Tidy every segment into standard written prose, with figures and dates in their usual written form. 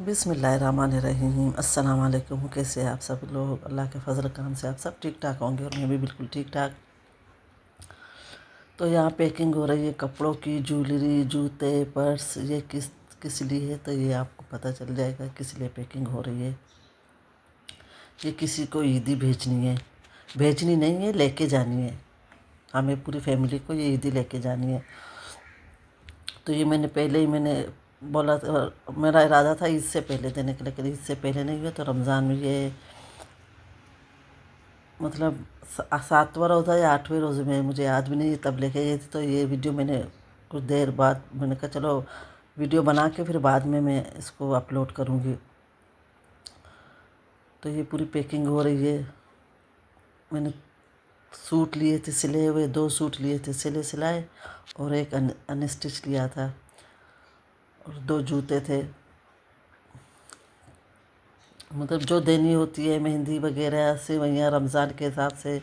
بسم اللہ الرحمن الرحیم۔ السلام علیکم۔ کیسے آپ سب لوگ؟ اللہ کے فضل کرم سے آپ سب ٹھیک ٹھاک ہوں گے اور میں بھی بالکل ٹھیک ٹھاک۔ تو یہاں پیکنگ ہو رہی ہے کپڑوں کی، جویلری، جوتے، پرس۔ یہ کس لیے ہے تو یہ آپ کو پتہ چل جائے گا کس لیے پیکنگ ہو رہی ہے۔ یہ کسی کو عیدی بھیجنی ہے، بھیجنی نہیں ہے، لے کے جانی ہے۔ ہمیں پوری فیملی کو یہ عیدی لے کے جانی ہے۔ تو یہ میں نے پہلے ہی بولا تھا، میرا ارادہ تھا عید سے پہلے دینے کا، لیکن عید سے پہلے نہیں ہوا تو رمضان میں یہ مطلب 7واں روزہ یا 8ویں روزے میں، مجھے یاد بھی نہیں، تب لے کے گئی تھی۔ تو یہ ویڈیو میں نے کچھ دیر بعد میں نے کہا چلو ویڈیو بنا کے پھر بعد میں اس کو اپلوڈ کروں گی۔ تو یہ پوری پیکنگ ہو رہی ہے۔ میں نے سوٹ لیے تھے سلے ہوئے، 2 سوٹ لیے تھے سلائے، اور ایک انسٹچ لیا تھا، اور 2 جوتے تھے، مطلب جو دینی ہوتی ہے، مہندی وغیرہ، سوئیاں رمضان کے حساب سے،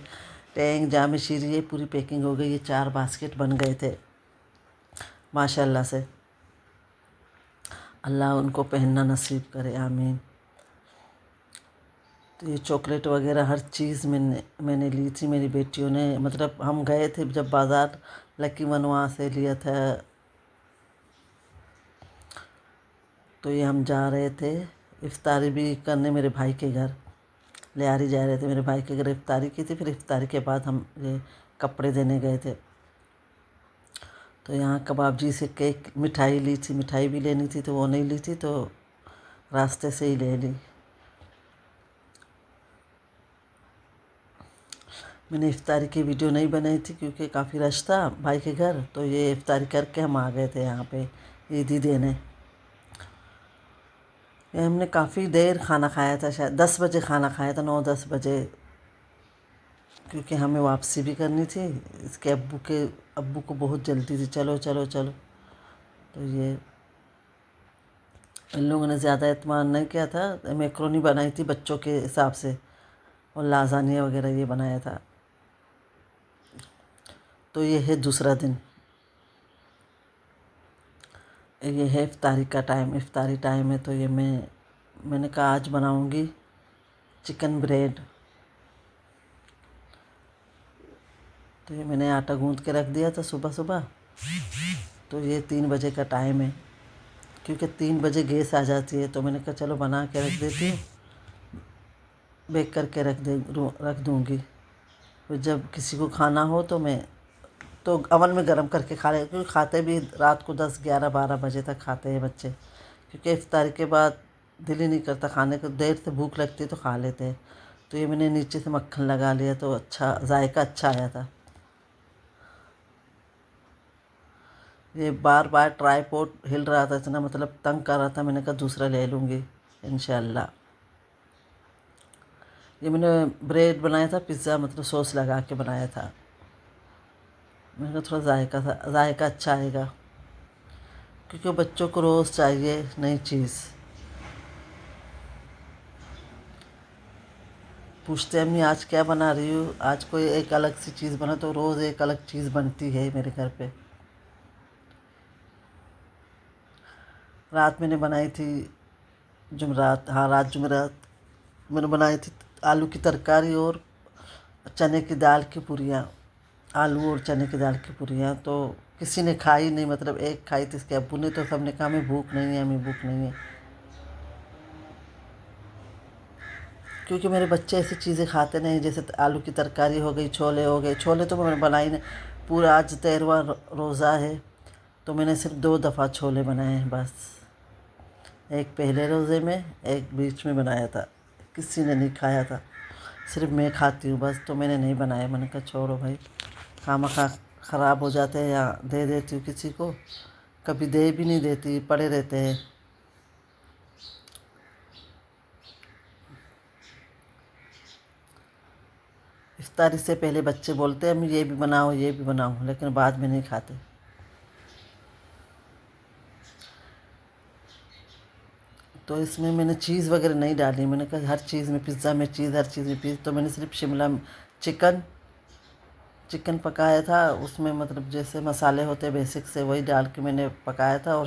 ٹینک، جامع شیری، یہ پوری پیکنگ ہو گئی۔ یہ 4 باسکٹ بن گئے تھے ماشاء اللہ سے۔ اللہ ان کو پہننا نصیب کرے، آمین۔ تو یہ چاکلیٹ وغیرہ ہر چیز میں نے لی تھی، میری بیٹیوں نے، مطلب ہم گئے تھے جب بازار لکی ون، وہاں سے لیا تھا۔ تو یہ ہم جا رہے تھے افطاری بھی کرنے میرے بھائی کے گھر، لیاری جا رہے تھے میرے بھائی کے گھر، افطاری کی تھی، پھر افطاری کے بعد ہم یہ کپڑے دینے گئے تھے۔ تو یہاں کباب جی سے کیک، مٹھائی لی تھی، مٹھائی بھی لینی تھی تو وہ نہیں لی تھی تو راستے سے ہی لے لی۔ میں نے افطاری کی ویڈیو نہیں بنائی تھی کیونکہ کافی رش تھا بھائی کے گھر، تو یہ افطاری کر کے ہم آ گئے تھے یہاں پہ عیدی دینے۔ یہ ہم نے کافی دیر کھانا کھایا تھا، شاید 10 بجے کھانا کھایا تھا، 9-10 بجے، کیونکہ ہمیں واپسی بھی کرنی تھی۔ اس کے ابو کو بہت جلدی تھی، چلو چلو چلو۔ تو یہ ان لوگوں نے زیادہ اہتمام نہیں کیا تھا، میکرونی بنائی تھی بچوں کے حساب سے، اور لازانیہ وغیرہ یہ بنایا تھا۔ تو یہ ہے دوسرا دن، یہ ہے افطاری کا ٹائم، افطاری ٹائم ہے۔ تو یہ میں نے کہا آج بناؤں گی چکن بریڈ۔ تو یہ میں نے آٹا گوندھ کے رکھ دیا تھا صبح صبح۔ تو یہ 3 بجے کا ٹائم ہے، کیونکہ 3 بجے گیس آ جاتی ہے، تو میں نے کہا چلو بنا کے رکھ دیتی ہوں، بیک کر کے رکھ دوں گی، پھر جب کسی کو کھانا ہو تو اوون میں گرم کر کے کھا لے، کیونکہ کھاتے بھی رات کو 10-11-12 بجے تک کھاتے ہیں بچے، کیونکہ افطاری کے بعد دل ہی نہیں کرتا کھانے کو، دیر سے بھوک لگتی ہے تو کھا لیتے ہیں۔ تو یہ میں نے نیچے سے مکھن لگا لیا تو اچھا ذائقہ اچھا آیا تھا۔ یہ بار بار ٹرائی پوڈ ہل رہا تھا اتنا، مطلب تنگ کر رہا تھا، میں نے کہا دوسرا لے لوں گی انشاءاللہ۔ یہ میں نے بریڈ بنایا تھا پیزا، مطلب سوس لگا کے بنایا تھا، میں نے کہا تھوڑا ذائقہ اچھا آئے گا، کیونکہ بچوں کو روز چاہیے نئی چیز۔ پوچھتے امی آج کیا بنا رہی ہوں، آج کوئی ایک الگ سی چیز بنا، تو روز ایک الگ چیز بنتی ہے میرے گھر پہ۔ رات میں نے بنائی تھی رات جمعرات میں نے بنائی تھی آلو کی ترکاری اور چنے کی دال کی پوریاں، آلو اور چنے کی دال کی پوریاں۔ تو کسی نے کھائی نہیں، مطلب ایک کھائی تھی اس کے ابو نے، تو سب نے کہا ہمیں بھوک نہیں ہے، ہمیں بھوک نہیں ہے، کیونکہ میرے بچے ایسی چیزیں کھاتے نہیں، جیسے آلو کی ترکاری ہو گئی، چھولے ہو گئے، چھولے تو میں نے بنائی نہیں، پورا آج 13واں روزہ ہے تو میں نے صرف 2 دفعہ چھولے بنائے ہیں بس، ایک پہلے روزے میں، ایک بیچ میں بنایا تھا، کسی نے نہیں کھایا تھا، صرف میں کھاتی ہوں بس، تو میں نے نہیں بنایا، میں نے کہا چھوڑو بھائی، خواہ خراب ہو جاتے ہیں، یا دے دیتی ہوں کسی کو، کبھی دے بھی نہیں دیتی، پڑے رہتے ہیں۔ افطاری سے پہلے بچے بولتے ہیں امی یہ بھی بناؤ، یہ بھی بناؤ، لیکن بعد میں نہیں کھاتے۔ تو اس میں نے چیز وغیرہ نہیں ڈالی، میں نے کہا ہر چیز میں پیزا میں چیز، ہر چیز میں چیز، تو میں نے صرف چکن پکایا تھا، اس میں مطلب جیسے مسالے ہوتے بیسک سے وہی ڈال کے میں نے پکایا تھا، اور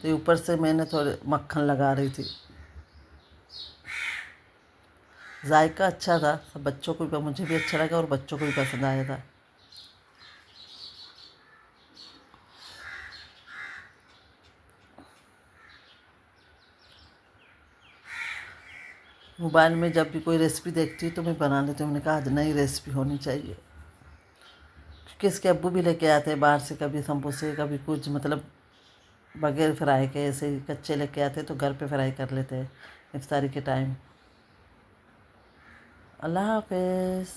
تو یہ اوپر سے میں نے تھوڑے مکھن لگا رہی تھی. ذائقہ اچھا تھا، سب بچوں کو بھی، مجھے بھی اچھا لگا اور بچوں کو بھی پسند آیا تھا. موبائل میں جب بھی کوئی ریسیپی دیکھتی ہوں تو میں بنا لیتی ہوں. میں نے کہا آج نئی ریسیپی ہونی چاہیے، کیونکہ اس کے ابو بھی لے کے آتے ہیں باہر سے، کبھی سموسے کبھی کچھ، مطلب بغیر فرائی کے ایسے ہی کچے لے کے آتے تو گھر پہ فرائی کر لیتے ہیں افطاری کے ٹائم. اللہ حافظ.